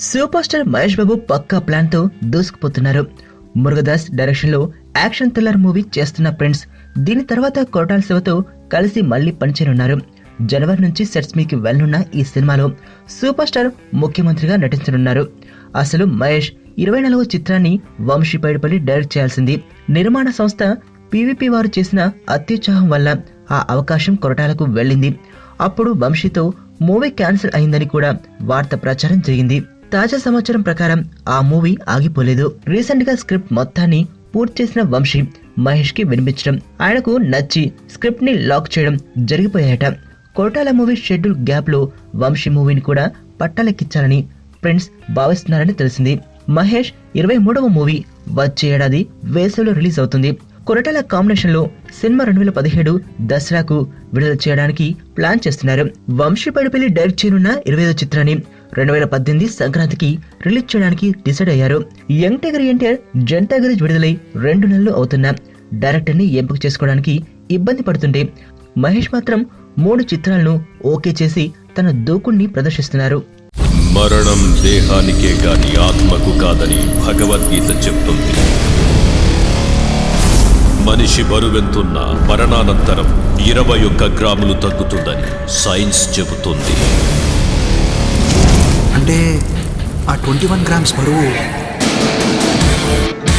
Super star Mahesh Babu పక్కా plan తో దూసుకుపోతున్నారు. Murugadoss direction లో action thriller movie చేస్తున్న ఫ్రెండ్స్ దీని తర్వాత కొరటాల శివతో కలిసి మళ్లీ పనిచేయనున్నారు. జనవరి నుంచి సెట్స్ మీకి వెళ్లనున్న ఈ సినిమాలో సూపర్ స్టార్ ముఖ్యమంత్రిగా నటించనున్నారు. అసలు మహేష్ 24వ చిత్రాన్ని వంశీ పైడిపల్లి డైరెక్ట్ చేయాల్సింది. నిర్మాణ సంస్థ పీవీపీ వారు చేసిన అత్యుత్సాహం వల్ల ఆ అవకాశం కొరటాలకు వెళ్ళింది. అప్పుడు వంశీతో మూవీ క్యాన్సిల్ అయిందని కూడా వార్త ప్రచారం జరిగింది. తాజా సమాచారం ప్రకారం ఆ మూవీ ఆగిపోలేదు. రీసెంట్ గా స్క్రిప్ట్ మొత్తాన్ని పూర్తి చేసిన వంశీ మహేష్ కి వినిపించడం, ఆయనకు నచ్చి స్క్రిప్ట్ ని లాక్ చేయడం జరిగిపోయాయట. కొరటాల మూవీ షెడ్యూల్ గ్యాప్ లో వంశీ మూవీని కూడా పట్టాలెక్కించాలని ఫ్రెండ్స్ భావిస్తున్నారని తెలిసింది. మహేష్ 23వ మూవీ వచ్చే ఏడాది వేసవిలో రిలీజ్ అవుతుంది. కొరటాల కాంబినేషన్ లో సినిమా 2017 దసరాకు విడుదల చేయడానికి ప్లాన్ చేస్తున్నారు. వంశీ పైడిపల్లి డైరెక్ట్ చేయనున్న 25వ చిత్రాన్ని 2018 సంక్రాంతికి రిలీజ్ చేయడానికి డిసైడ్ అయ్యారు. Young tiger NTR Janata garage విడుదలై 2 నెలలు అవుతున్నా డైరెక్టర్ ని ఎంపిక చేసుకోవడానికి ఇబ్బంది పడుతుంటే మహేష్ మాత్రం 3 చిత్రాలను ఓకే చేసి తన దూకుణ్ణి ప్రదర్శిస్తున్నారు. మరణం దేహానికే గాని ఆత్మకు కాదని భగవద్గీత చెప్తుంది. మనిషి బరువెంతున్న మరణానంతరం 21 గ్రాములు తగ్గుతుందని సైన్స్ చెబుతుంది. అంటే ఆ 21 గ్రామ్స్ బరువు